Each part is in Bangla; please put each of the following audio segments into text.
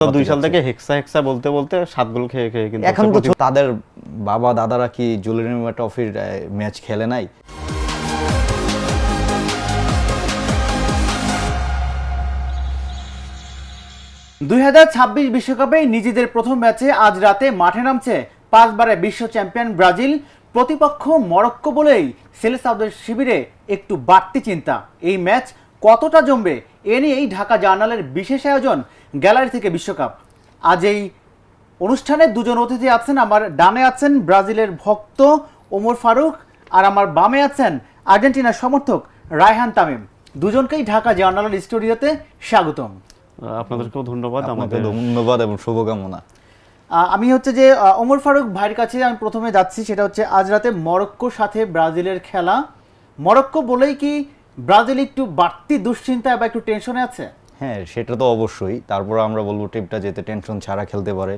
2 সাল থেকে হেক্সা হেক্সা বলতে বলতে 7 গোল খেয়ে খেয়ে কিন্তু এখন তো তাদের বাবা দাদারা কি জুলিয়ান ট্রফির ম্যাচ খেলে নাই? বিশ্বকাপে নিজেদের প্রথম ম্যাচে আজ রাতে মাঠে নামছে 5 বারের বিশ্ব চ্যাম্পিয়ন ব্রাজিল। প্রতিপক্ষ মরক্কো বলেই সেলেসাওদের শিবিরে একটু বাড়তি চিন্তা। এই ম্যাচ কতটা জমবে এ নিয়েই ঢাকা জার্নালের বিশেষ আয়োজন গ্যালারি থেকে বিশ্বকাপ। আজ এই অনুষ্ঠানে দুজন অতিথি আছেন। আমার ডানে আছেন ব্রাজিলের ভক্ত ওমর ফারুক, আর আমার বামে আছেন আর্জেন্টিনার সমর্থক রায়হান তামিম। দুজনকেই ঢাকা জার্নালের স্টুডিওতে স্বাগতম। আপনাদেরকেও ধন্যবাদ। আমাদের ধন্যবাদ এবং শুভকামনা। আমি হচ্ছে যে ওমর ফারুক ভাইয়ের কাছে আমি প্রথমে যাচ্ছি, সেটা হচ্ছে আজ রাতে মরক্কোর সাথে ব্রাজিলের খেলা। মরক্কো বলেই কি ব্রাজিল একটু বাড়তি দুশ্চিন্তা বা একটু টেনশনে আছে? হ্যাঁ, সেটা তো অবশ্যই। তারপর আমরা বলবো টিমটা যেতে টেনশন ছাড়া খেলতে পারে।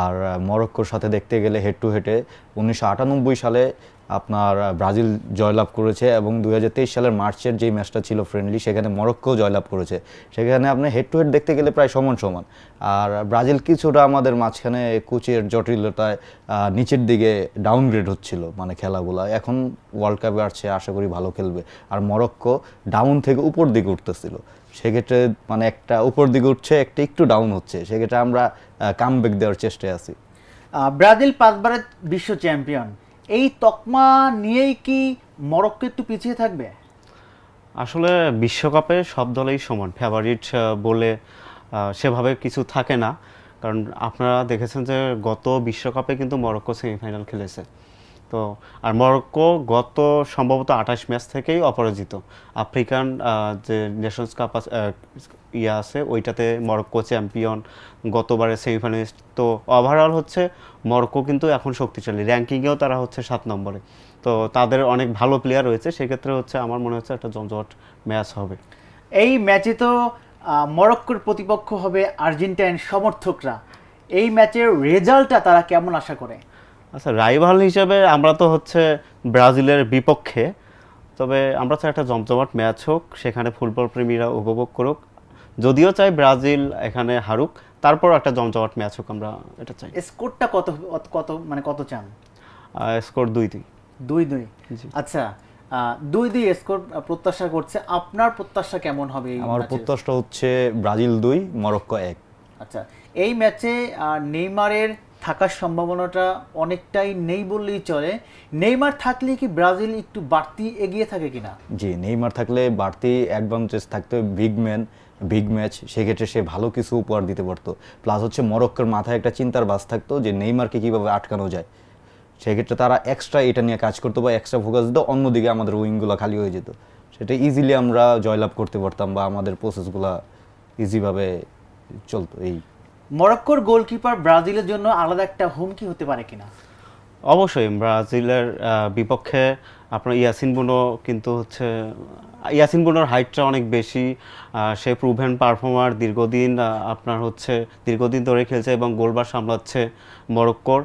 আর মরক্কোর সাথে দেখতে গেলে হেড টু হেডে 1998 সালে আপনার ব্রাজিল জয়লাভ করেছে এবং 2023 সালের মার্চের যেই ম্যাচটা ছিল ফ্রেন্ডলি, সেখানে মরক্কো জয়লাভ করেছে। সেখানে আপনি হেড টু হেড দেখতে গেলে প্রায় সমান সমান। আর ব্রাজিল কিছুটা আমাদের মাঝখানে কোচের জটিলতায় নিচের দিকে ডাউনগ্রেড হচ্ছিল মানে খেলাগুলা। এখন ওয়ার্ল্ড কাপে আসছে, আশা করি ভালো খেলবে। আর মরক্কো ডাউন থেকে উপর দিকে উঠতেছিল, সেক্ষেত্রে মানে একটা উপর দিকে উঠছে, একটা একটু ডাউন হচ্ছে, সেক্ষেত্রে আমরা কামব্যাক দেওয়ার চেষ্টায় আছি। ব্রাজিল 5 বারের বিশ্ব চ্যাম্পিয়ন, এই তকমা নিয়েই কি মরক্কো একটু পিছিয়ে থাকবে? আসলে বিশ্বকাপে সব দলেই সমান ফেভারিট বলে সেভাবে কিছু থাকে না। কারণ আপনারা দেখেছেন যে গত বিশ্বকাপে কিন্তু মরক্কো সেমিফাইনাল খেলেছে। তো আর মরক্কো গত সম্ভবত 28 ম্যাচ থেকেই অপরাজিত। আফ্রিকান যে নেশনস কাপ আছে ওইটাতে মরক্কো চ্যাম্পিয়ন, গতবারে সেমিফাইনালিস্ট। তো ওভারঅল হচ্ছে মরক্কো কিন্তু এখন শক্তিশালী, র্যাঙ্কিংয়েও তারা হচ্ছে 7 নম্বরে। তো তাদের অনেক ভালো প্লেয়ার রয়েছে, সেক্ষেত্রে হচ্ছে আমার মনে হচ্ছে একটা জমজমাট ম্যাচ হবে। এই ম্যাচে তো মরক্কোর প্রতিপক্ষ হবে আর্জেন্টাইন সমর্থকরা। এই ম্যাচের রেজাল্টটা তারা কেমন আশা করে? আচ্ছা, রাইভাল হিসেবে আমরা তো হচ্ছে ব্রাজিলের বিপক্ষে, তবে আমরা চাই একটা জমজমাট ম্যাচ হোক, সেখানে ফুটবল প্রেমীরা উপভোগ করুক। যদিও চাই ব্রাজিল এখানে হারুক, তারপর একটা জমজমাট ম্যাচ হোক, আমরা এটা চাই। স্কোরটা কত কত মানে কত চান? স্কোর 2-2। 2-2। আচ্ছা, 2-2 স্কোর প্রত্যাশা করছে। আপনার প্রত্যাশা কেমন হবে? আমার প্রত্যাশা হচ্ছে ব্রাজিল 2 মরক্কো 1। আচ্ছা, এই ম্যাচে নেইমারের থাকার সম্ভাবনাটা অনেকটাই নেই বললেই চলে। নেইমার থাকলে কি ব্রাজিল একটু বাড়তি এগিয়ে থাকে কিনা? জি, নেইমার থাকলে বাড়তি অ্যাডভান্টেজ থাকতো, বিগ ম্যাচ, সেক্ষেত্রে সে ভালো কিছু উপহার দিতে পারতো। প্লাস হচ্ছে মরক্কোর মাথায় একটা চিন্তার বাস থাকতো যে নেইমারকে কীভাবে আটকানো যায়। সেক্ষেত্রে তারা এক্সট্রা এটা নিয়ে কাজ করতো বা এক্সট্রা ফোকাস দিত, অন্যদিকে আমাদের উইংগুলো খালি হয়ে যেত। সেটা ইজিলি আমরা জয়লাভ করতে পারতাম বা আমাদের প্রসেসগুলো ইজিভাবে চলতো। এই মরক্কোর গোলকিপার ব্রাজিলের জন্য আলাদা একটা হুমকি হতে পারে কিনা? অবশ্যই ব্রাজিলের বিপক্ষে আপনার ইয়াসিন বুনো কিন্তু হচ্ছে, ইয়াসিন বুনোর হাইটটা অনেক বেশি। সে প্রুভেন পারফর্মার, দীর্ঘদিন ধরে খেলছে এবং গোলবার সামলাচ্ছে মরক্কোর।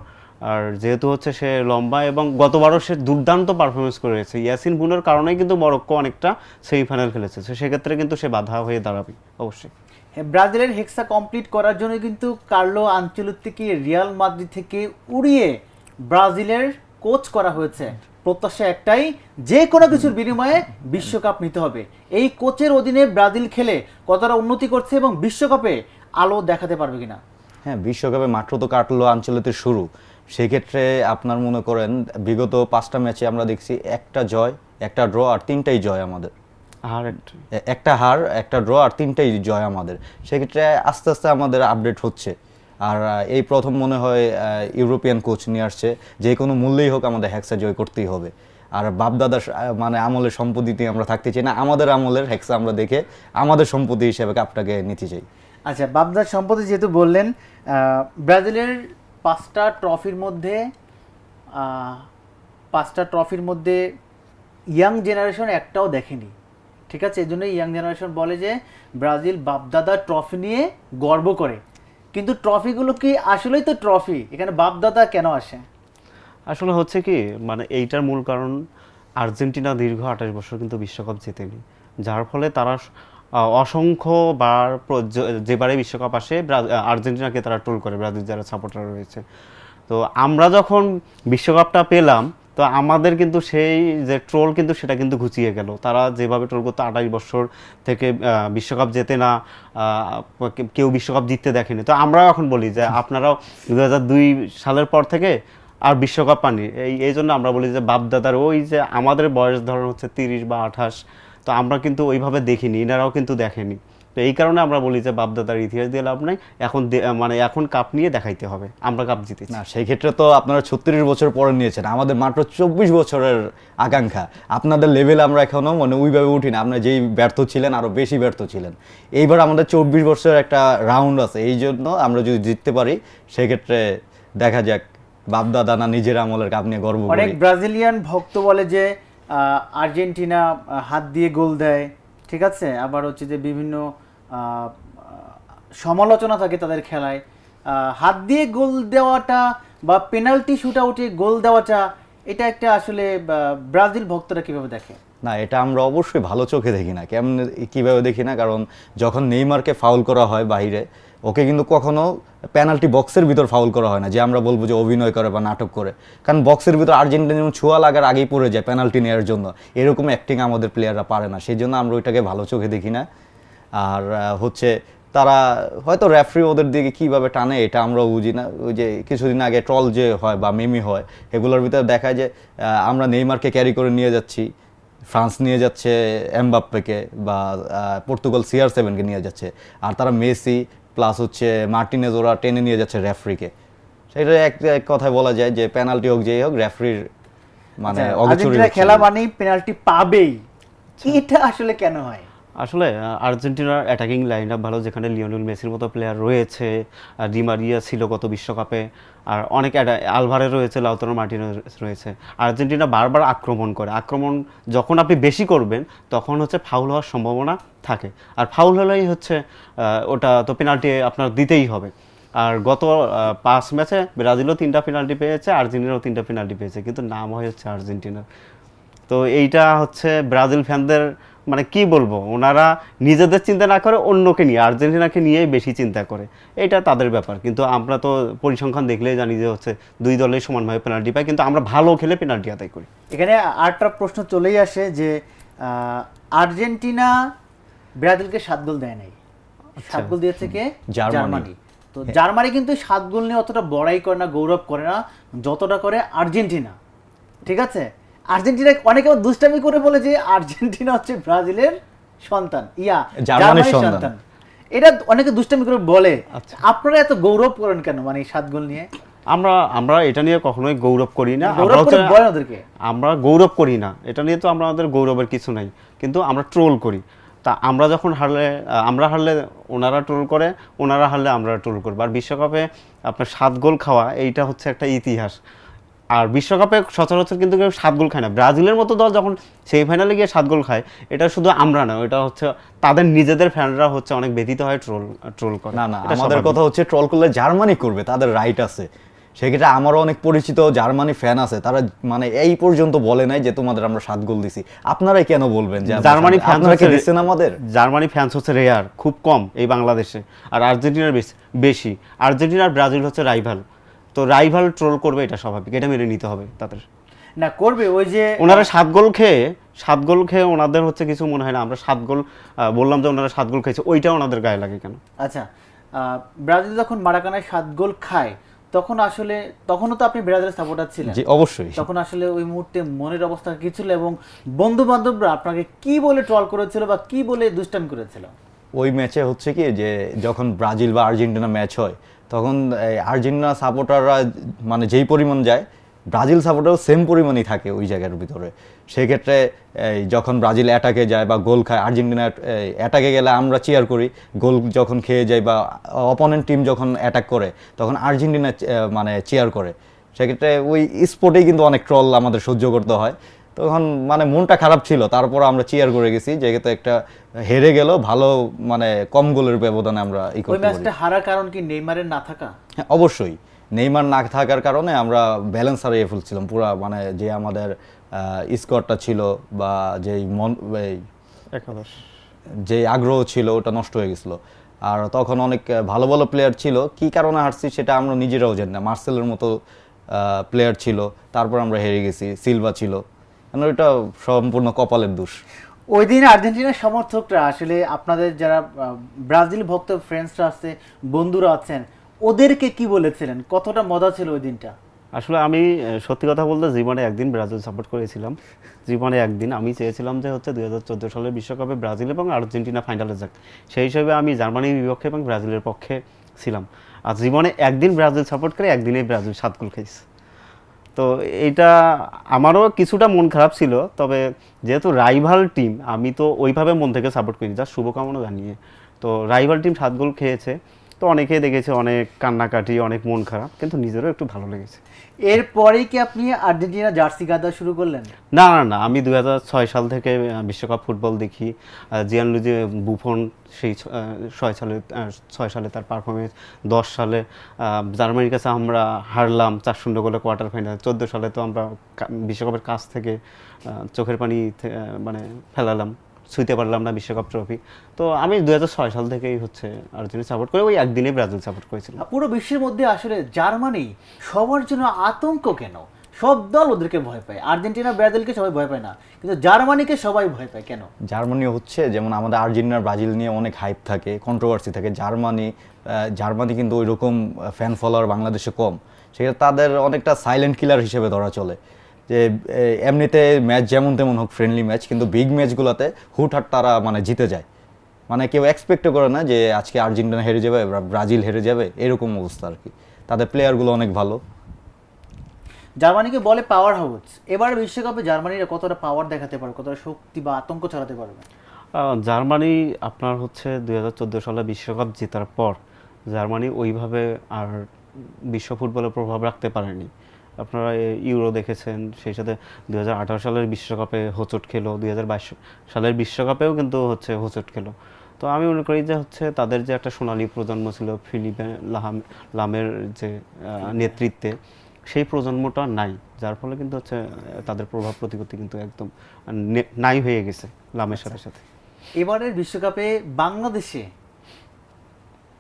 আর যেহেতু হচ্ছে সে লম্বা এবং গতবারও সে দুর্দান্ত পারফরমেন্স করেছে, ইয়াসিন বুনোর কারণেই কিন্তু মরক্কো অনেকটা সেমিফাইনাল খেলেছে। সেক্ষেত্রে কিন্তু সে বাধা হয়ে দাঁড়াবে অবশ্যই। ব্রাজিলের হেক্সা কমপ্লিট করার জন্য কিন্তু কার্লো আনচেলত্তিকে রিয়াল মাদ্রিদ থেকে উড়িয়ে ব্রাজিলের কোচ করা হয়েছে। প্রত্যাশা একটাই, যে কোনো কিছুর বিনিময়ে বিশ্বকাপ নিতে হবে। এই কোচের অধীনে ব্রাজিল খেলে কতটা উন্নতি করছে এবং বিশ্বকাপে আলো দেখাতে পারবে কিনা? হ্যাঁ, বিশ্বকাপে মাত্র তো কার্লো আনচেলত্তির শুরু। সেক্ষেত্রে আপনার মনে করেন বিগত 5টা ম্যাচে আমরা দেখছি একটা জয়, একটা ড্র আর 3টাই জয় আমাদের। একটা হার, একটা ড্র আর 3টাই জয় আমাদের। সেক্ষেত্রে আস্তে আস্তে আমাদের আপডেট হচ্ছে। আর এই প্রথম মনে হয় ইউরোপিয়ান কোচ নিয়ে আসছে, যে কোনো মূল্যেই হোক আমাদের হেক্সা জয় করতেই হবে। আর বাপদাদার মানে আমলের সম্পত্তিতে আমরা থাকতে চাই না, আমাদের আমলের হেক্সা আমরা দেখে আমাদের সম্পত্তি হিসেবে কাপটাকে নিতে চাই। আচ্ছা, বাপদাদার সম্পত্তি যেহেতু বললেন, ব্রাজিলের 5টা ট্রফির মধ্যে ইয়াং জেনারেশন একটাও দেখেনি। ঠিক আছে, এই জন্য ইয়াং জেনারেশন বলে যে ব্রাজিল বাপদাদা ট্রফি নিয়ে গর্ব করে। কিন্তু ট্রফিগুলো কি আসলেই তো ট্রফি? এখানে বাপদাদা কেন আসে? আসলে হচ্ছে কি, মানে এইটার মূল কারণ আর্জেন্টিনা দীর্ঘ 28 বছর কিন্তু বিশ্বকাপ জেতেনি, যার ফলে তারা অসংখ্যবার যেবারে বিশ্বকাপ আসে আর্জেন্টিনাকে তারা ট্রোল করে, ব্রাজিল যারা সাপোর্টার রয়েছে। তো আমরা যখন বিশ্বকাপটা পেলাম, তো আমাদের কিন্তু সেই যে ট্রোল কিন্তু সেটা কিন্তু ঘুচিয়ে গেল। তারা যেভাবে ট্রোল করতো 28 বছর থেকে বিশ্বকাপ জেতে না, কেউ বিশ্বকাপ জিততে দেখেনি। তো আমরাও এখন বলি যে আপনারাও 2002 সালের পর থেকে আর বিশ্বকাপ পাননি, এই জন্য আমরা বলি যে বাপদাদার ওই যে আমাদের বয়স ধরুন হচ্ছে 30 বা 28, তো আমরা কিন্তু ওইভাবে দেখিনি, এনারাও কিন্তু দেখেনি। তো এই কারণে আমরা বলি যে বাপদাদার ইতিহাস দিয়ে লাভ নাই, এখন মানে এখন কাপ নিয়ে দেখাইতে হবে আমরা কাপ জিতেছি। না, সেই ক্ষেত্রে তো আপনারা 36 বছর পরে নিয়েছেন, আমাদের মাত্র 24 বছরের আকাঙ্ক্ষা। আপনাদের লেভেলে আমরা এখনো মানে ওইভাবে উঠি না, আপনারা যেই ব্যর্থ ছিলেন আরো বেশি ব্যর্থ ছিলেন। এইবার আমাদের 24 বছরের একটা রাউন্ড আছে, এই জন্য আমরা যদি জিততে পারি সেক্ষেত্রে দেখা যাক বাপদাদা না নিজের আমলের কাপ নিয়ে গর্ব অনেক করি। ব্রাজিলিয়ান ভক্ত বলে যে আর্জেন্টিনা হাত দিয়ে গোল দেয়, ঠিক আছে, আবার হচ্ছে যে বিভিন্ন সমালোচনা থাকে তাদের খেলায়। হাত দিয়ে গোল দেওয়াটা বা পেনাল্টি শুট আউটে গোল দেওয়াটা, এটা একটা আসলে ব্রাজিল ভক্তরা কিভাবে দেখে? না, এটা আমরা অবশ্যই ভালো চোখে দেখি না। কেমন কীভাবে দেখি না, কারণ যখন নেইমারকে ফাউল করা হয় বাইরে, ওকে কিন্তু কখনো পেনাল্টি বক্সের ভিতর ফাউল করা হয় না যে আমরা বলবো যে অভিনয় করে বা নাটক করে। কারণ বক্সের ভিতর আর্জেন্টিনা যেমন ছোঁয়া লাগার আগেই পড়ে যায় পেনাল্টি নেওয়ার জন্য, এরকম অ্যাক্টিং আমাদের প্লেয়াররা পারে না, সেই জন্য আমরা ওইটাকে ভালো চোখে দেখি না। আর হচ্ছে তারা হয়তো রেফারি ওদের দিকে কীভাবে টানে এটা আমরাও বুঝি না। ওই যে কিছুদিন আগে ট্রল যে হয় বা মেমি হয়, এগুলোর ভিতরে দেখায় যে আমরা নেইমারকে ক্যারি করে নিয়ে যাচ্ছি, ফ্রান্স নিয়ে যাচ্ছে এমবাপ্পেকে, বা পর্তুগাল CR7কে নিয়ে যাচ্ছে, আর তারা মেসি প্লাস হচ্ছে মার্টিনেজ ওরা টেনে নিয়ে যাচ্ছে রেফারিকে। সেটা এক কথায় বলা যায় যে পেনাল্টি হোক যেই হোক রেফারির মানে আর্জেন্টিনা খেলা মানেই পেনাল্টি পাবেই, এটা আসলে কেন হয়? আসলে আর্জেন্টিনার অ্যাটাকিং লাইন আপ ভালো, যেখানে লিওনেল মেসির মতো প্লেয়ার রয়েছে, ডি মারিয়া ছিল গত বিশ্বকাপে, আর অনেক আলভারেজ রয়েছে, লাউতারো মার্টিনেজ রয়েছে। আর্জেন্টিনা বারবার আক্রমণ করে, আক্রমণ যখন আপনি বেশি করবেন তখন হচ্ছে ফাউল হওয়ার সম্ভাবনা থাকে, আর ফাউল হলেই হচ্ছে ওটা তো পেনাল্টি আপনার দিতেই হবে। আর গত 5 ম্যাচে ব্রাজিলও 3টা পেনাল্টি পেয়েছে, আর্জেন্টিনাও 3টা পেনাল্টি পেয়েছে, কিন্তু নাম হয় হচ্ছে আর্জেন্টিনার। তো এইটা হচ্ছে ব্রাজিল ফ্যানদের মানে কি বলবো, ওনারা নিজেদের চিন্তা না করে অন্যকে নিয়ে, আর্জেন্টিনাকে নিয়েই বেশি চিন্তা করে, এটা তাদের ব্যাপার। কিন্তু আমরা তো পরিসংখ্যান দেখলেই জানি যে হচ্ছে দুই দলেই সমানভাবে পেনাল্টি পায়, কিন্তু আমরা ভালো খেলে পেনাল্টি আদায় করি। এখানে আরেকটা প্রশ্ন চলেই আসে যে আর্জেন্টিনা ব্রাজিলকে 7 গোল দেয় নাই, 7 গোল দিয়েছে কে? জার্মানি। তো জার্মানি কিন্তু 7 গোল নিয়ে অতটা বড়াই করে না, গৌরব করে না যতটা করে আর্জেন্টিনা, ঠিক আছে? আর্জেন্টিনা অনেকে দুষ্টামি করে বলে যে আর্জেন্টিনা হচ্ছে ব্রাজিলের সন্তান, জার্মানির সন্তান। এটা অনেকে দুষ্টামি করে বলে। আপনারা এত গৌরব করেন কেন মানে 7 গোল নিয়ে? আমরা এটা নিয়ে কখনোই গৌরব করি না, আমরা গৌরব করি না, এটা নিয়ে তো আমাদের গৌরবের কিছু নাই, কিন্তু আমরা ট্রোল করি। তা আমরা যখন আমরা হারলে ওনারা ট্রোল করে, ওনারা হারলে আমরা ট্রোল করবো। আর বিশ্বকাপে আপনার 7 গোল খাওয়া, এইটা হচ্ছে একটা ইতিহাস। আর বিশ্বকাপে সচরাচর কিন্তু কেউ 7 গোল খায় না। ব্রাজিলের মতো দল যখন সেমিফাইনালে গিয়ে 7 গোল খায়, এটা শুধু আমরা না, এটা হচ্ছে তাদের নিজেদের ফ্যানরা হচ্ছে অনেক ব্যথিত হয়, ট্রোল করে। না, আমাদের কথা হচ্ছে ট্রোল করলে জার্মানি করবে, তাদের রাইট আছে। সেক্ষেত্রে আমারও অনেক পরিচিত জার্মানি ফ্যান আছে, তারা মানে এই পর্যন্ত বলে নাই যে তোমাদের আমরা 7 গোল দিছি। আপনারাই কেন বলবেন যে জার্মানি ফ্যান দিচ্ছেন? আমাদের জার্মানি ফ্যান্স হচ্ছে রেয়ার, খুব কম এই বাংলাদেশে, আর আর্জেন্টিনার বেশি। আর্জেন্টিনার ব্রাজিল হচ্ছে রাইভাল, তো রাইভাল ট্রোল করবে, এটা স্বাভাবিক, এটা মেনে নিতে হবে তাদের। না করবে, ওই যে ওনারা 7 গোল খেয়ে ওনাদের হচ্ছে কিছু মনে হয় না। আমরা 7 গোল বললাম যে ওনারা 7 গোল খেয়েছে, ওইটা ওনাদের গায়ে লাগে কেন? আচ্ছা, ব্রাজিল যখন মারাকানায় 7 গোল খায়, তখনও তো আপনি ব্রাজিলের সাপোর্টার ছিলেন। জি, অবশ্যই। তখন আসলে ওই মুহূর্তে মনের অবস্থা কি ছিল, এবং বন্ধু বান্ধবরা আপনাকে কি বলে ট্রল করেছিল বা কি বলে দুষ্টামি করেছিল? ওই ম্যাচে হচ্ছে কি, যে যখন ব্রাজিল বা আর্জেন্টিনা ম্যাচ হয়, তখন আর্জেন্টিনা সাপোর্টাররা মানে যেই পরিমাণ যায়, ব্রাজিল সাপোর্টারও সেম পরিমাণই থাকে ওই জায়গার ভিতরে। সেক্ষেত্রে যখন ব্রাজিল অ্যাটাকে যায় বা গোল খায়, আর্জেন্টিনা অ্যাটাকে গেলে আমরা চিয়ার করি, গোল যখন খেয়ে যায় বা অপোনেন্ট টিম যখন অ্যাটাক করে তখন আর্জেন্টিনা মানে চিয়ার করে। সেক্ষেত্রে ওই স্পোর্টেই কিন্তু অনেক ট্রল আমাদের সহ্য করতে হয়। তখন মানে মনটা খারাপ ছিল, তারপর আমরা চিয়ার করে গেছি, যেহেতু একটা হেরে গেল, ভালো মানে কম গোলের ব্যবধানে আমরা ওই ম্যাচটা হারার কারণ কি নেইমারের না থাকা? হ্যাঁ, অবশ্যই নেইমার না থাকার কারণে আমরা ব্যালেন্স হারিয়ে ফেলছিলাম পুরা, মানে যে আমাদের স্কোয়াডটা ছিল বা যেই যে আগ্রহ ছিল ওটা নষ্ট হয়ে গেছিলো। আর তখন অনেক ভালো ভালো প্লেয়ার ছিল, কি কারণে হারছি সেটা আমরা নিজেরাও জানি না। মার্সেলের মতো প্লেয়ার ছিল, তারপর আমরা হেরে গেছি। সিলভা ছিল, মানে ওটা সম্পূর্ণ কপালের দোষ। ওই দিন আর্জেন্টিনার সমর্থকরা আসলে আপনাদের যারা ব্রাজিল ভক্ত ফ্রেন্ডসরা আছে, বন্ধুরা আছেন, ওদেরকে কি বলেছিলেন? কতটা মজা ছিল ওই দিনটা? আসলে আমি সত্যি কথা বলতে জীবনে একদিন ব্রাজিল সাপোর্ট করেছিলাম। জীবনে একদিন আমি চেয়েছিলাম যে হচ্ছে 2014 সালের বিশ্বকাপে ব্রাজিল এবং আর্জেন্টিনা ফাইনালে যাক। সেই হিসেবে আমি জার্মানির বিপক্ষে এবং ব্রাজিলের পক্ষে ছিলাম। আর জীবনে একদিন ব্রাজিল সাপোর্ট করে একদিনেই ব্রাজিল 7 গোল খেয়েছে। তো এইটা আমারও কিছুটা মন খারাপ ছিল, তবে যেহেতু রাইভাল টিম আমি তো ওইভাবে মন থেকে সাপোর্ট করিনি, যা শুভকামনা জানিয়ে। তো রাইভাল টিম 7 গোল খেয়েছে, তো অনেকেই দেখেছে অনেক কান্নাকাটি, অনেক মন খারাপ, কিন্তু নিজেরও একটু ভালো লেগেছে। এরপরেই কি আপনি আর্জেন্টিনা জার্সি গাদা শুরু করলেন? না না না, আমি 2006 সাল থেকে বিশ্বকাপ ফুটবল দেখি। জিয়ানলুজি বুফন সেই 6 সালে তার পারফরমেন্স, 10 সালে জার্মানির কাছে আমরা হারলাম 4-0 গোলে কোয়ার্টার ফাইনালে, 14 সালে তো আমরা বিশ্বকাপের কাছ থেকে চোখের পানি মানে ফেলালাম, ছুঁতে পারলাম না বিশ্বকাপ ট্রফি। তো আমি 2006 সাল থেকেই হচ্ছে আর্জেন্টিনা সাপোর্ট করে, ওই একদিনে ব্রাজিল সাপোর্ট করেছিলাম। পুরো বিশ্বের মধ্যে আসলে জার্মানি সবার জন্য আতঙ্ক কেন? সব দল ওদেরকে ভয় পায়, আর্জেন্টিনা ব্রাজিলকে সবাই ভয় পায় না, কিন্তু জার্মানিকে সবাই ভয় পায় কেন? জার্মানি হচ্ছে যেমন আমাদের আর্জেন্টিনা ব্রাজিল নিয়ে অনেক হাইপ থাকে, কন্ট্রোভার্সি থাকে। জার্মানি কিন্তু ওই রকম ফ্যান ফলোয়ার বাংলাদেশে কম, সেটা তাদের অনেকটা সাইলেন্ট কিলার হিসেবে ধরা চলে। যে এমনিতে ম্যাচ যেমন তেমন হোক, ফ্রেন্ডলি ম্যাচ, কিন্তু বিগ ম্যাচগুলোতে হুটহাট তারা মানে জিতে যায়। মানে কেউ এক্সপেক্টও করে না যে আজকে আর্জেন্টিনা হেরে যাবে, ব্রাজিল হেরে যাবে, এরকম অবস্থা আর কি। তাদের প্লেয়ারগুলো অনেক ভালো। জার্মানিকে বলে পাওয়ার হাউস। এবার বিশ্বকাপে জার্মানিরা কতটা পাওয়ার দেখাতে পারবে, কতটা শক্তি বা আতঙ্ক ছড়াতে পারবে? জার্মানি আপনার হচ্ছে 2014 সালে বিশ্বকাপ জেতার পর জার্মানি ওইভাবে আর বিশ্ব ফুটবলে প্রভাব রাখতে পারেনি। আপনারা ইউরো দেখেছেন, সেই সাথে 2018 সালের বিশ্বকাপে হোঁচট খেলো, 2022 সালের বিশ্বকাপেও কিন্তু হচ্ছে হোঁচট খেলো। তো আমি মনে করি যে হচ্ছে তাদের যে একটা সোনালী প্রজন্ম ছিল ফিলিপে লামের যে নেতৃত্বে, সেই প্রজন্মটা নাই, যার ফলে কিন্তু হচ্ছে তাদের প্রভাব প্রতিপত্তি কিন্তু একদম নাই হয়ে গেছে লামের সাথে সাথে। এবারের বিশ্বকাপে বাংলাদেশে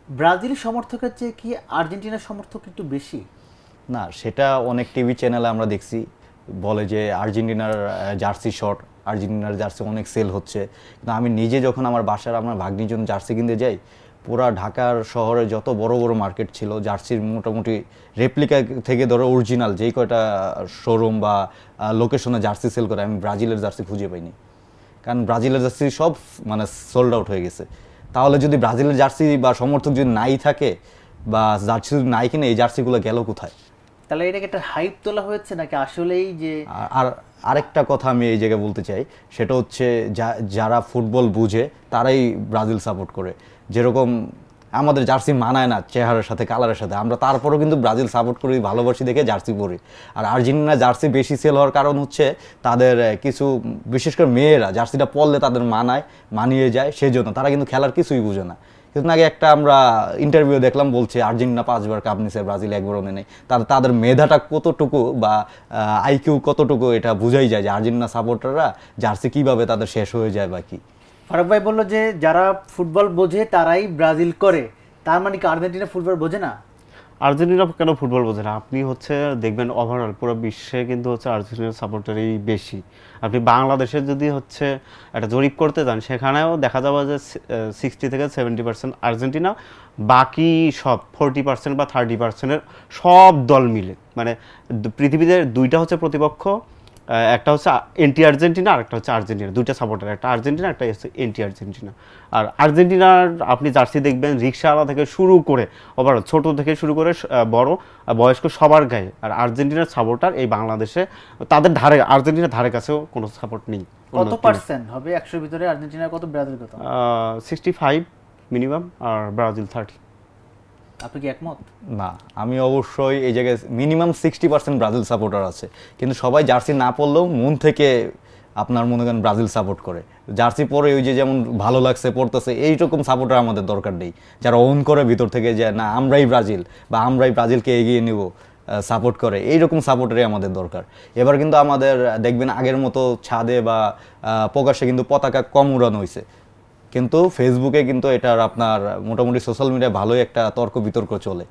ব্রাজিল সমর্থকের চেয়ে কি আর্জেন্টিনার সমর্থক একটু বেশি? না, সেটা অনেক টিভি চ্যানেলে আমরা দেখছি, বলে যে আর্জেন্টিনার জার্সি শর্ট, আর্জেন্টিনার জার্সি অনেক সেল হচ্ছে। কিন্তু আমি নিজে যখন আমার বাসার আমার ভাগ্নির জন্য জার্সি কিনতে যাই, পুরা ঢাকার শহরে যত বড় বড় মার্কেট ছিল জার্সির, মোটামুটি রেপ্লিকা থেকে ধরো অরিজিনাল যেই কয়টা শোরুম বা লোকেশনে জার্সি সেল করে, আমি ব্রাজিলের জার্সি খুঁজে পাইনি। কারণ ব্রাজিলের জার্সি সব মানে সোল্ড আউট হয়ে গেছে। তাহলে যদি ব্রাজিলের জার্সি বা সমর্থক যদি নাই থাকে বা জার্সি যদি নাই কিনে, এই জার্সিগুলো গেল কোথায়? তাহলে এটাকে একটা হাইপ তোলা হয়েছে নাকি আসলেই যে? আর আরেকটা কথা আমি এই জায়গায় বলতে চাই, সেটা হচ্ছে যারা ফুটবল বুঝে তারাই ব্রাজিল সাপোর্ট করে। যেরকম আমাদের জার্সি মানায় না চেহারার সাথে, কালারের সাথে, আমরা তারপরেও কিন্তু ব্রাজিল সাপোর্ট করি, ভালোবাসি দেখে জার্সি পরি। আর আর্জেন্টিনা জার্সি বেশি সেল হওয়ার কারণ হচ্ছে তাদের কিছু, বিশেষ করে মেয়েরা জার্সিটা পরলে তাদের মানিয়ে যায়, সেই জন্য। তারা কিন্তু খেলার কিছুই বুঝে না। কিছুদিন আগে একটা আমরা ইন্টারভিউ দেখলাম, বলছে আর্জেন্টিনা 5 বার কাপ নিছে, ব্রাজিল 1 বারও নেই। তাদের মেধাটা কতটুকু বা আইকিউ কতটুকু, এটা বুঝাই যায় যে আর্জেন্টিনা সাপোর্টাররা জার্সি কিভাবে তাদের শেষ হয়ে যায় বা কি। ফারুক ভাই বললো যে যারা ফুটবল বোঝে তারাই ব্রাজিল করে, তার মানে কি আর্জেন্টিনা ফুটবল বোঝে না? আর্জেন্টিনা কেন ফুটবল বোঝে না? আপনি হচ্ছে দেখবেন ওভারঅল পুরো বিশ্বে কিন্তু হচ্ছে আর্জেন্টিনার সাপোর্টারই বেশি। আপনি বাংলাদেশে যদি হচ্ছে একটা জরিপ করতে যান, সেখানেও দেখা যাবে যে 60 থেকে 70% আর্জেন্টিনা, বাকি সব 40% বা 30%-এর সব দল মিলে। মানে পৃথিবীতে দুইটা হচ্ছে প্রতিপক্ষ, একটা হচ্ছে এন্টি আর্জেন্টিনা আর একটা হচ্ছে আর্জেন্টিনা, দুইটা সাপোর্টার, একটা আর্জেন্টিনা একটা হচ্ছে এন্টি আর্জেন্টিনা। আর আর্জেন্টিনার আপনি জার্সি দেখবেন রিক্সাওয়ালা থেকে শুরু করে ওভারঅল ছোট থেকে শুরু করে বড় বয়স্ক সবার গায়ে। আর আর্জেন্টিনার সাপোর্টার এই বাংলাদেশে তাদের আর্জেন্টিনার ধারে কাছেও কোনো সাপোর্ট নেই। কত পার্সেন্ট হবে 100 ভিতরে আর্জেন্টিনার, কত ব্রাজিল কত? 65 মিনিমাম, আর ব্রাজিল 30। আপনি কি একমত? না, আমি অবশ্যই এই জায়গায় মিনিমাম 60% ব্রাজিল সাপোর্টার আছে, কিন্তু সবাই জার্সি না পরলেও মন থেকে আপনার মনে করেন ব্রাজিল সাপোর্ট করে। জার্সি পরে ওই যে যেমন ভালো লাগছে পড়তেছে, এইরকম সাপোর্টার আমাদের দরকার নেই। যারা ওন করে ভিতর থেকে যে না আমরাই ব্রাজিল বা আমরাই ব্রাজিলকে এগিয়ে নিব, সাপোর্ট করে, এইরকম সাপোর্টারই আমাদের দরকার। এবার কিন্তু আমাদের দেখবেন আগের মতো ছাদে বা প্রকাশ্যে কিন্তু পতাকা কম উড়ানো হয়েছে। কিন্তু ফেসবুকে কিন্তু এটার আপনার মোটামুটি সোশ্যাল মিডিয়ায় ভালোই একটা তর্ক বিতর্ক চলে।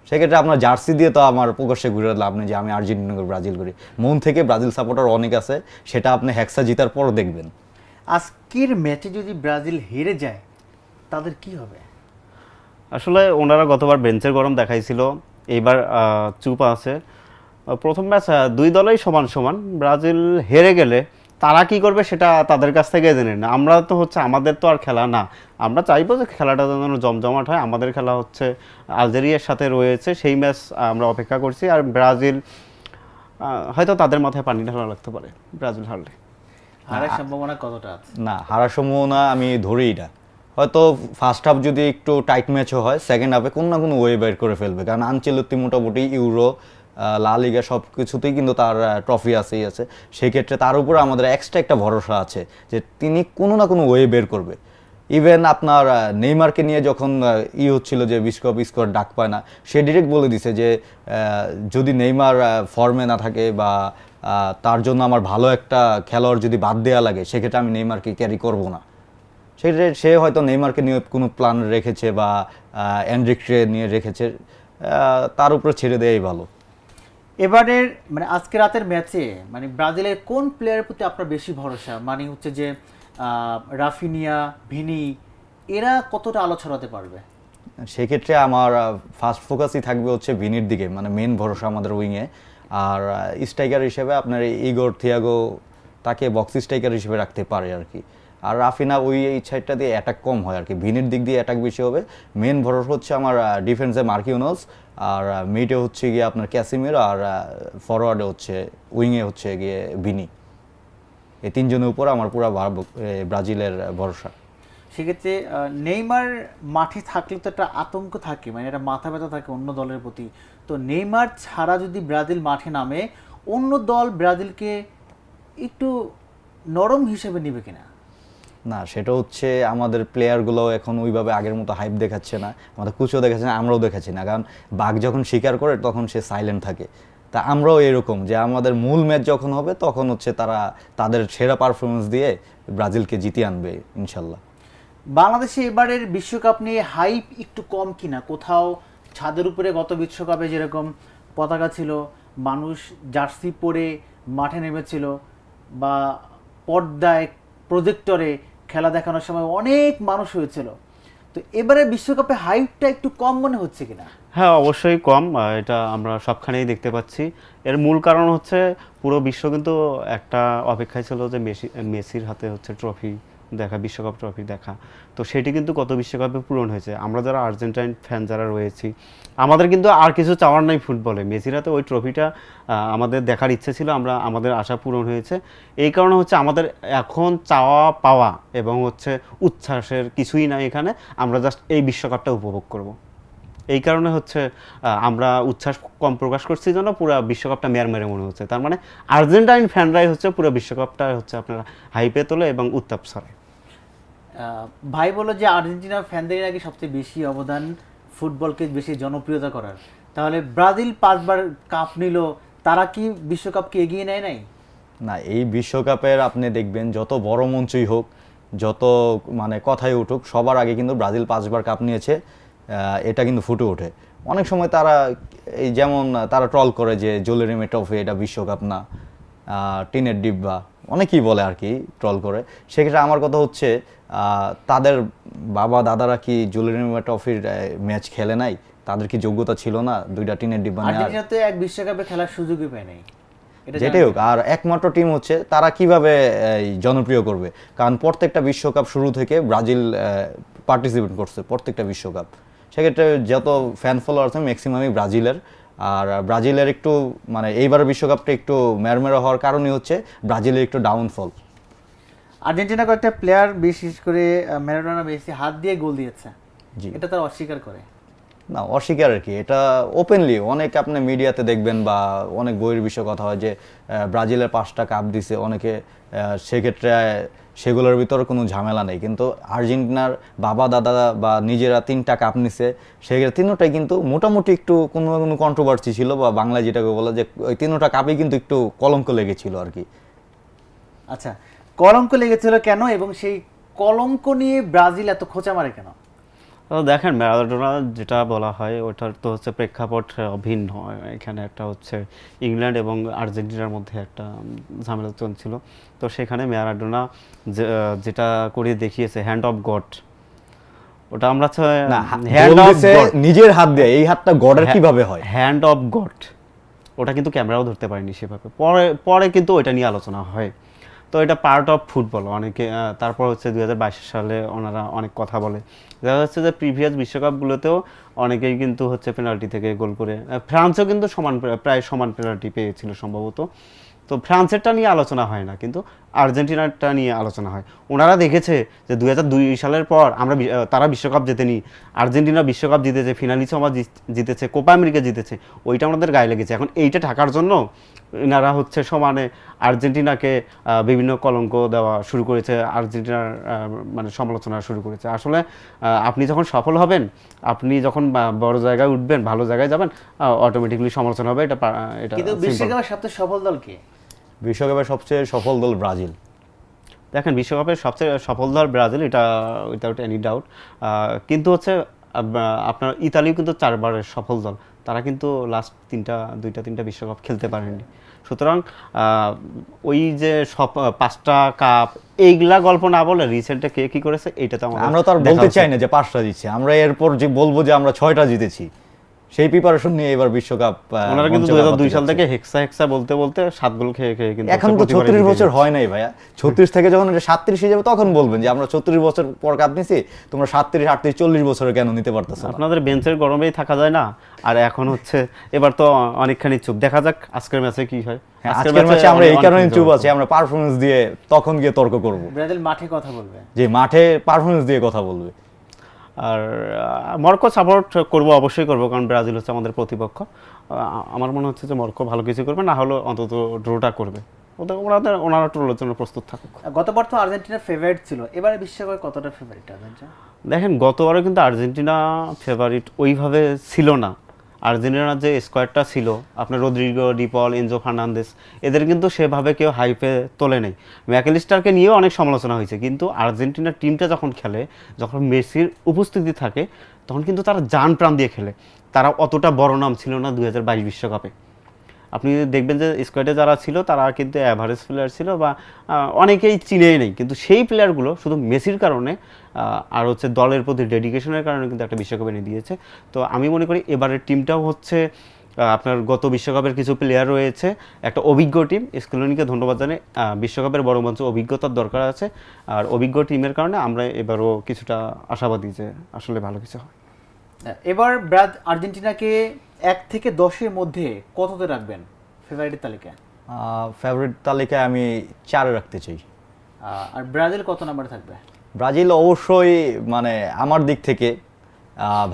সেক্ষেত্রে আপনার জার্সি দিয়ে তো আমার প্রকাশ্যে ঘুরে লাভ নেই যে আমি আর্জেন্টিনা করি, ব্রাজিল করি। মন থেকে ব্রাজিল সাপোর্টার অনেক আছে, সেটা আপনি হেক্সা জিতার পর দেখবেন। আজকের ম্যাচে যদি ব্রাজিল হেরে যায় তাদের কি হবে? আসলে ওনারা গতবার বেঞ্চের গরম দেখাইছিল, এইবার চুপ আছে। প্রথম ম্যাচ দুই দলেই সমান সমান। ব্রাজিল হেরে গেলে তারা কি করবে সেটা তাদের কাছ থেকে জেনে না। আমরা তো হচ্ছে আমাদের তো আর খেলা না, আমরা চাইবো যে খেলাটা যেন জমজমাট হয়। আমাদের খেলা হচ্ছে আলজেরিয়ার সাথে রয়েছে, সেই ম্যাচ আমরা অপেক্ষা করছি। আর ব্রাজিল হয়তো তাদের মাথায় পানি ঢালা লাগতে পারে ব্রাজিল হারলে। হারার সম্ভাবনা কতটা আছে? না, হারার সম্ভাবনা আমি ধরেই না। হয়তো ফার্স্ট হাফ যদি একটু টাইট ম্যাচও হয়, সেকেন্ড হাফে কোনো না কোনো ওয়ে বের করে ফেলবে। কারণ আনচেলত্তি মোটামুটি ইউরো, লা লিগা সব কিছুতেই কিন্তু তার ট্রফি আছেই আছে। সেক্ষেত্রে তার উপর আমাদের এক্সট্রা একটা ভরসা আছে যে তিনি কোনো না কোনো ওয়ে বের করবে। ইভেন আপনার নেইমারকে নিয়ে যখন হচ্ছিল যে বিশ্বকাপ স্কোয়াড ডাক পায় না, সে ডিরেক্ট বলে দিছে যে যদি নেইমার ফর্মে না থাকে বা তার জন্য আমার ভালো একটা খেলোয়াড় যদি বাদ দেওয়া লাগে, সেক্ষেত্রে আমি নেইমারকে ক্যারি করব না। সেক্ষেত্রে সে হয়তো নেইমারকে নিয়ে কোনো প্ল্যান রেখেছে বা এনরিককে নিয়ে রেখেছে, তার উপরে ছেড়ে দেওয়াই ভালো। এবারের মানে আজকে রাতের ম্যাচে মানে ব্রাজিলের কোন প্লেয়ারের প্রতি আপনার বেশি ভরসা? মানে হচ্ছে যে রাফিনিয়া, ভিনি, এরা কতটা আলো ছড়াতে পারবে? সেক্ষেত্রে আমার ফার্স্ট ফোকাসই থাকবে হচ্ছে ভিনির দিকে, মানে মেন ভরসা আমাদের উইংয়ে। আর স্ট্রাইকার হিসেবে আপনার ইগোর থিয়াগো, তাকে বক্স স্ট্রাইকার হিসেবে রাখতে পারে আর কি। আর রাফিনা ওই এই সাইডটা দিয়ে অ্যাটাক কম হয় আর কি, ভিনির দিক দিয়ে অ্যাটাক বেশি হবে। মেন ভরসা হচ্ছে আমার ডিফেন্সে মার্কিউনোস, আর মিডে হচ্ছে গিয়ে আপনার ক্যাসিমির, আর ফরওয়ার্ডে হচ্ছে উইংয়ে হচ্ছে গিয়ে ভিনি। এই তিনজনের উপর আমার পুরো ব্রাজিলের ভরসা। সেক্ষেত্রে নেইমার মাঠে থাকলে তো একটা আতঙ্ক থাকে, মানে একটা মাথা ব্যথা থাকে অন্য দলের প্রতি। তো নেইমার ছাড়া যদি ব্রাজিল মাঠে নামে, অন্য দল ব্রাজিলকে একটু নরম হিসেবে নেবে কিনা? না, সেটা হচ্ছে আমাদের প্লেয়ারগুলো এখন ওইভাবে আগের মতো হাইপ দেখাচ্ছে না, আমাদের কোচও দেখাচ্ছে না, আমরাও দেখাচ্ছি না। কারণ বাঘ যখন শিকার করে তখন সে সাইলেন্ট থাকে। তা আমরাও এরকম যে আমাদের মূল ম্যাচ যখন হবে তখন হচ্ছে তারা তাদের সেরা পারফরমেন্স দিয়ে ব্রাজিলকে জিতিয়ে আনবে ইনশাল্লাহ। বাংলাদেশে এবারের বিশ্বকাপ নিয়ে হাইপ একটু কম কিনা? কোথাও ছাদের উপরে গত বিশ্বকাপে যেরকম পতাকা ছিল, মানুষ জার্সি পরে মাঠে নেমেছিল, বা পর্দায় প্রজেক্টরে খেলা দেখানোর সময় অনেক মানুষ হয়েছিল, তো এবারে বিশ্বকাপে হাইপটা একটু কম মনে হচ্ছে কিনা? হ্যাঁ, অবশ্যই কম। এটা আমরা সবখানেই দেখতে পাচ্ছি। এর মূল কারণ হচ্ছে পুরো বিশ্ব কিন্তু একটা অপেক্ষায় ছিল যে মেসির হাতে হচ্ছে ট্রফি দেখা, বিশ্বকাপ ট্রফি দেখা। তো সেটি কিন্তু গত বিশ্বকাপে পূরণ হয়েছে। আমরা যারা আর্জেন্টাইন ফ্যান যারা রয়েছি, আমাদের কিন্তু আর কিছু চাওয়ার নাই ফুটবলে। মেসির হাতে ওই ট্রফিটা আমাদের দেখার ইচ্ছে ছিল, আমাদের আশা পূরণ হয়েছে। এই কারণে হচ্ছে আমাদের এখন চাওয়া পাওয়া এবং হচ্ছে উচ্ছ্বাসের কিছুই নাই এখানে। আমরা জাস্ট এই বিশ্বকাপটা উপভোগ করব। এই কারণে হচ্ছে আমরা উচ্ছ্বাস কম প্রকাশ করছি জন্য পুরো বিশ্বকাপটা মেরে মনে হচ্ছে। তার মানে আর্জেন্টাইন ফ্যানরাই হচ্ছে পুরো বিশ্বকাপটা হচ্ছে আপনারা হাইপে তোলে এবং উত্তাপ ছড়ায়। ভাই বললো যে আর্জেন্টিনার ফ্যানদের নাকি সবচেয়ে বেশি অবদান ফুটবলকে বেশি জনপ্রিয়তা করার। তাহলে ব্রাজিল 5 বার কাপ নিল, তারা কি বিশ্বকাপকে এগিয়ে নেয় নাই? না, এই বিশ্বকাপের আপনি দেখবেন যত বড় মঞ্চই হোক, যত মানে কথাই উঠুক, সবার আগে কিন্তু ব্রাজিল 5 বার কাপ নিয়েছে, এটা কিন্তু ফুটে ওঠে। অনেক সময় তারা এই যেমন তারা ট্রল করে যে জোলেরিমে ট্রফি, এটা বিশ্বকাপ না, টিনের ডিব্বা, অনেকেই বলে আর কি ট্রল করে। সেক্ষেত্রে আমার কথা হচ্ছে তাদের বাবা দাদারা কি জোলেরিমে ট্রফির ম্যাচ খেলে নাই? তাদের কি যোগ্যতা ছিল না 2টা টিনের ডিব্বা নেওয়ার? আর্জেন্টিনা তো এক বিশ্বকাপে খেলার সুযোগই পায় নাই। যেটাই হোক, আর একমাত্র টিম হচ্ছে তারা কিভাবে জনপ্রিয় করবে? কারণ প্রত্যেকটা বিশ্বকাপ শুরু থেকে ব্রাজিল পার্টিসিপেট করছে, প্রত্যেকটা বিশ্বকাপ। সেক্ষেত্রে যত ফ্যান ফলোয়ার আছে ম্যাক্সিমামই ব্রাজিলের। আর ব্রাজিলের একটু মানে এইবারের বিশ্বকাপটা একটু মেরমেরা হওয়ার কারণই হচ্ছে ব্রাজিলের একটু ডাউনফল। আর্জেন্টিনা কয়েকটা প্লেয়ার বিশেষ করে ম্যারাডোনা, মেসি হাত দিয়ে গোল দিয়েছে, জি, এটা তারা অস্বীকার করে না, অস্বীকার আর কি, এটা ওপেনলি অনেক আপনি মিডিয়াতে দেখবেন বা অনেক বইয়ের বিষয়ে কথা হয় যে ব্রাজিলের 5টা কাপ দিছে অনেকে, সেক্ষেত্রে সেগুলোর ভিতরে কোনো ঝামেলা নেই। কিন্তু আর্জেন্টিনার বাবা দাদা বা নিজেরা 3টা কাপ নিছে, সেক্ষেত্রে 3টাই কিন্তু মোটামুটি একটু কোনো কোনো কন্ট্রোভার্সি ছিল, বা বাংলায় যেটাকে বলে যে ওই 3টা কাপই কিন্তু একটু কলঙ্ক লেগেছিল আর কি। আচ্ছা, কলঙ্ক লেগেছিল কেন এবং সেই কলঙ্ক নিয়ে ব্রাজিল এত খোঁচা মারে কেন? তো দেখেন ম্যারাডোনা যেটা বলা হয় ওটার তো হচ্ছে প্রেক্ষাপট ভিন্ন। এখানে একটা হচ্ছে ইংল্যান্ড এবং আর্জেন্টিনার মধ্যে একটা ঝামেলা চলছিল। তো সেখানে ম্যারাডোনা যেটা করে দেখিয়েছে হ্যান্ড অফ গড, ওটা আমরা না, হ্যান্ড গোল অফ দিছে গড, নিজের হাত দিয়ে, এই হাতটা গডের কিভাবে হয়? হ্যান্ড অফ গড, ওটা কিন্তু ক্যামেরাও ধরতে পারেনি সেভাবে। পরে পরে কিন্তু ওইটা নিয়ে আলোচনা হয়। তো এটা পার্ট অফ ফুটবল। অনেকে তারপর হচ্ছে 2022 সালে ওনারা অনেক কথা বলে। দেখা যাচ্ছে যে প্রিভিয়াস বিশ্বকাপগুলোতেও অনেকেই কিন্তু হচ্ছে পেনাল্টি থেকে গোল করে, ফ্রান্সও কিন্তু প্রায় সমান পেনাল্টি পেয়েছিল সম্ভবত। তো ফ্রান্সেরটা নিয়ে আলোচনা হয় না, কিন্তু আর্জেন্টিনারটা নিয়ে আলোচনা হয়। ওনারা দেখেছে যে 2002 সালের পর তারা বিশ্বকাপ জেতেনি, আর্জেন্টিনা বিশ্বকাপ জিতেছে, ফিনালিসও আমরা জিতেছে, কোপা আমেরিকা জিতেছে, ওইটা আমাদের গায়ে লেগেছে। এখন এইটা ঢাকার জন্য এনারা হচ্ছে সমানে আর্জেন্টিনাকে বিভিন্ন কলঙ্ক দেওয়া শুরু করেছে, আর্জেন্টিনার মানে সমালোচনা শুরু করেছে। আসলে আপনি যখন সফল হবেন, আপনি যখন বড় জায়গায় উঠবেন, ভালো জায়গায় যাবেন, অটোমেটিকলি সমালোচনা হবে। এটা কিন্তু simple। বিশ্বকাপের সবচেয়ে সফল দল কে? বিশ্বকাপের সবচেয়ে সফল দল ব্রাজিল। দেখেন বিশ্বকাপের সবচেয়ে সফল দল ব্রাজিল, এটা উইথাউট এনি ডাউট। কিন্তু হচ্ছে আপনার ইতালিও কিন্তু 4 বারের সফল দল, তারা কিন্তু লাস্ট দুইটা তিনটা বিশ্বকাপ খেলতে পারেনি। সুতরাং ওই যে সব 5টা কাপ এইগুলা গল্প না বলে রিসেন্টে কে কি করেছে এইটা তো আমরা তো আর বলতে চাই না যে 5টা জিতছে, আমরা এরপর যে বলবো যে আমরা 6টা জিতেছি, সেই প্রিপারেশন নিয়ে এবার বিশ্বকাপ ওনারা কিন্তু মঞ্চে 2002 সাল যাচ্ছে। থেকে হেক্সা বলতে বলতে 7 গোল খেয়ে কিন্তু এখন তো 36 বছর হয় নাই ভাইয়া, 36 থেকে যখন এটা 37 হয়ে যাবে তখন বলবেন যে আমরা 34 বছর পর কাপ নিছি, তোমরা 37, 38, 40 বছরে কেন নিতে পারতেছো না? আপনাদের বেঞ্চের গরমেই থাকা যায় না। আর এখন হচ্ছে এবার তো অনেকখানি চুপ, দেখা যাক আজকের ম্যাচে কি হয়। আজকের ম্যাচে আমরা এই কারণে চুপ আছি, আমরা পারফরম্যান্স দিয়ে তখন গিয়ে তর্ক করব। ব্রাজিল মাঠে কথা বলবে, যে মাঠে পারফরম্যান্স দিয়ে কথা বলবে। আর মরক্কো সাপোর্ট করব, অবশ্যই করব, কারণ ব্রাজিল হচ্ছে আমাদের প্রতিপক্ষ। আমার মনে হচ্ছে যে মরক্কো ভালো কিছু করবে, না হলে অন্তত ড্রোটা করবে। ওনারা ট্রোলের জন্য প্রস্তুত থাকুক। গতবার তো আর্জেন্টিনার ফেভারিট ছিল, এবারে বিশ্বকাপে কতটা ফেভারিট আর্জেন্টিনা? দেখেন গতবারে কিন্তু আর্জেন্টিনা ফেভারিট ওইভাবে ছিল না। আর্জেন্টিনার যে স্কোয়াডটা ছিল, আপনার রদ্রিগো, ডিপল, এনজো ফার্নান্দেস, এদের কিন্তু সেভাবে কেউ হাইপে তোলে নেই। ম্যাকেলিস্টারকে নিয়েও অনেক সমালোচনা হয়েছে, কিন্তু আর্জেন্টিনার টিমটা যখন খেলে, যখন মেসির উপস্থিতি থাকে, তখন কিন্তু তারা জান প্রাণ দিয়ে খেলে। তারা অতটা বড় নাম ছিল না 2022 বিশ্বকাপে। আপনি দেখবেন যে স্কোয়াডে যারা ছিল তারা কিন্তু অ্যাভারেজ প্লেয়ার ছিল, বা অনেকেই চিনেই নেই, কিন্তু সেই প্লেয়ারগুলো শুধু মেসির কারণে আর হচ্ছে দলের প্রতি ডেডিকেশনের কারণে কিন্তু একটা বিশ্বকাপ এনে দিয়েছে। তো আমি মনে করি এবারের টিমটাও হচ্ছে আপনার গত বিশ্বকাপের কিছু প্লেয়ার রয়েছে, একটা অভিজ্ঞ টিম। স্কেলোনিকে ধন্যবাদ জানাই, বিশ্বকাপের বড় মঞ্চে অভিজ্ঞতার দরকার আছে, আর অভিজ্ঞ টিমের কারণে আমরা এবারও কিছুটা আশাবাদী যে আসলে ভালো কিছু হয়। এবার আর্জেন্টিনাকে 1 থেকে 10-এর মধ্যে কততে রাখবেন ফেভারিটের তালিকায়? ফেভারিট তালিকায় আমি 4 রাখতে চাই। আর ব্রাজিল কত নাম্বারে থাকবে? ব্রাজিল অবশ্যই মানে আমার দিক থেকে,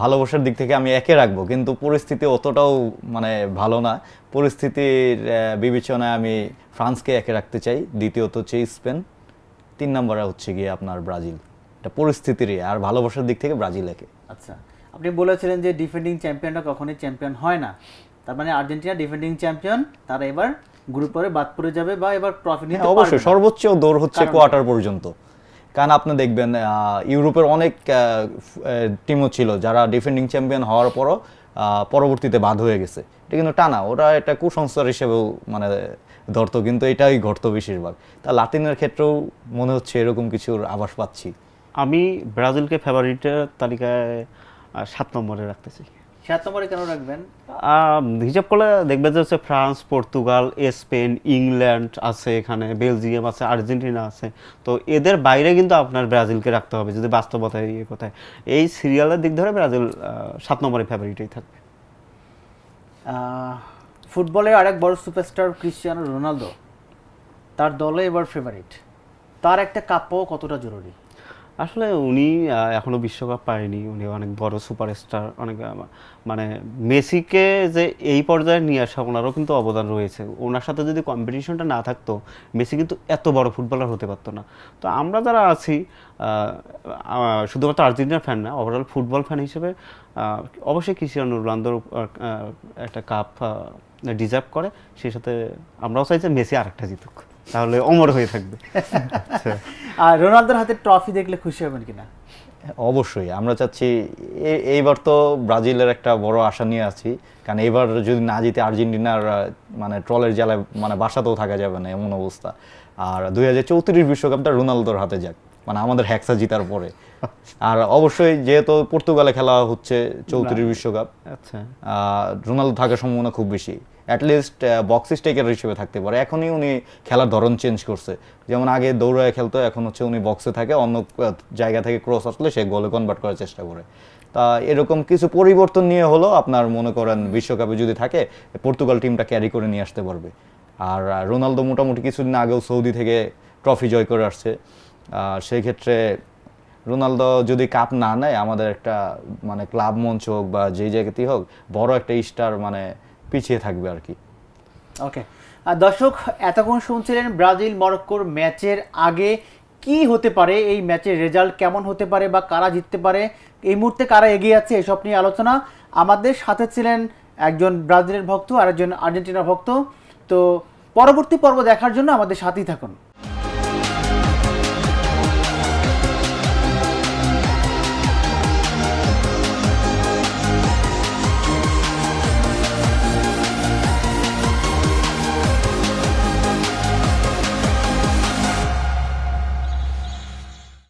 ভালোবাসার দিক থেকে আমি 1-এ রাখবো, কিন্তু পরিস্থিতি অতটাও মানে ভালো না। পরিস্থিতির বিবেচনায় আমি ফ্রান্সকে 1-এ রাখতে চাই, দ্বিতীয়ত হচ্ছে স্পেন, 3 নম্বরে হচ্ছে গিয়ে আপনার ব্রাজিল। এটা পরিস্থিতিরই, আর ভালোবাসার দিক থেকে ব্রাজিল 1-এ। আচ্ছা, আপনি বলেছিলেন যে ডিফেন্ডিং চ্যাম্পিয়নরা কখনোই চ্যাম্পিয়ন হয় না, তার মানে আর্জেন্টিনা ডিফেন্ডিং চ্যাম্পিয়ন, তারা এবার গ্রুপ পরে বাদ পড়ে যাবে বা এবার ট্রফি নিতে পারবে না। অবশ্যই সর্বোচ্চ দৌড় হচ্ছে কারণ কোয়ার্টার পর্যন্ত। কারণ আপনি দেখবেন ইউরোপের অনেক টিমও ছিল যারা ডিফেন্ডিং চ্যাম্পিয়ন হওয়ার পরও পরবর্তীতে বাদ হয়ে গেছে। এটা কিন্তু টানা, ওরা একটা কুসংস্কার হিসেবেও মানে ধরতো, কিন্তু এটাই ঘটতো বেশিরভাগ। তা লাতিনের ক্ষেত্রেও মনে হচ্ছে এরকম কিছুর আভাস পাচ্ছি। আমি ব্রাজিলকে ফেভারিটের তালিকায় 7 নম্বরে রাখতে চাই। 7 নম্বরে কেন রাখবেন? হিসাব করলে দেখবেন যে হচ্ছে ফ্রান্স, পর্তুগাল, স্পেন, ইংল্যান্ড আছে, এখানে বেলজিয়াম আছে, আর্জেন্টিনা আছে। তো এদের বাইরে কিন্তু আপনার ব্রাজিলকে রাখতে হবে যদি বাস্তবতায় কোথায় এই সিরিয়ালের দিক ধরে ব্রাজিল 7 নম্বরে ফেভারিটেই থাকবে। ফুটবলের আরেক বড় সুপারস্টার ক্রিশ্চিয়ানো রোনালদো, তার দলে এবার ফেভারিট, তার একটা কাপ পাওয়া কতটা জরুরি? আসলে উনি এখনো বিশ্বকাপ পায়নি, উনি অনেক বড় সুপারস্টার, অনেক মানে মেসিকে যে এই পর্যায়ে নিয়ে আসা ওনারও কিন্তু অবদান রয়েছে। ওনার সাথে যদি কম্পিটিশনটা না থাকতো, মেসি কিন্তু এত বড় ফুটবলার হতে পারতো না। তো আমরা যারা আছি শুধুমাত্র আর্জেন্টিনার ফ্যান না, ওভারঅল ফুটবল ফ্যান হিসেবে অবশ্যই ক্রিশ্চিয়ানো রোনালদোর একটা কাপ ডিজার্ভ করে। সেই সাথে আমরাও চাই যে মেসি আরেকটা জিতুক। তাহলে অমর হয়ে থাকবে। আচ্ছা। আর রোনালদোর হাতে ট্রফি দেখলে খুশি হবেন কিনা? অবশ্যই আমরা চাচ্ছি এইবার তো ব্রাজিলের একটা বড় আশা নিয়ে আছি, কারণ এইবার যদি না জিতে আর্জেন্টিনার মানে ট্রলের জ্বালায় মানে বাসাতেও থাকা যাবে না এমন অবস্থা। আর 2034 বিশ্বকাপটা রোনালদোর হাতে যাক, মানে আমাদের হ্যাক্সা জিতার পরে। আর অবশ্যই যেহেতু পর্তুগালে খেলা হচ্ছে 34 বিশ্বকাপ, আচ্ছা। রোনালদো থাকার সম্ভাবনা খুব বেশি। অ্যাটলিস্ট বক্স স্ট্রাইকার হিসেবে থাকতে পারে। এখনই উনি খেলার ধরন চেঞ্জ করছে, যেমন আগে দৌড়ায় খেলতো, এখন হচ্ছে উনি বক্সে থাকে, অন্য জায়গা থেকে ক্রস আসলে সে গোলে কনভার্ট করার চেষ্টা করে। তা এরকম কিছু পরিবর্তন নিয়ে হলো আপনার মনে করেন বিশ্বকাপে যদি থাকে পর্তুগাল টিমটা ক্যারি করে নিয়ে আসতে পারবে। আর রোনালদো মোটামুটি কিছুদিন আগেও সৌদি থেকে ট্রফি জয় করে আসছে। সেই ক্ষেত্রে রোনালদো যদি কাপ না নেয়, আমাদের একটা মানে ক্লাব মঞ্চ হোক বা যেই জায়গাতেই হোক বড় একটা স্টার মানে পিছিয়ে থাকবে আর কি। ওকে, দর্শক এতক্ষণ শুনছিলেন ব্রাজিল মরক্কোর ম্যাচের আগে কি হতে পারে, এই ম্যাচের রেজাল্ট কেমন হতে পারে বা কারা জিততে পারে, এই মুহূর্তে কারা এগিয়ে আছে, এসব নিয়ে আলোচনা। আমাদের সাথে ছিলেন একজন ব্রাজিলের ভক্ত আর একজন আর্জেন্টিনার ভক্ত। তো পরবর্তী পর্ব দেখার জন্য আমাদের সাথেই থাকুন।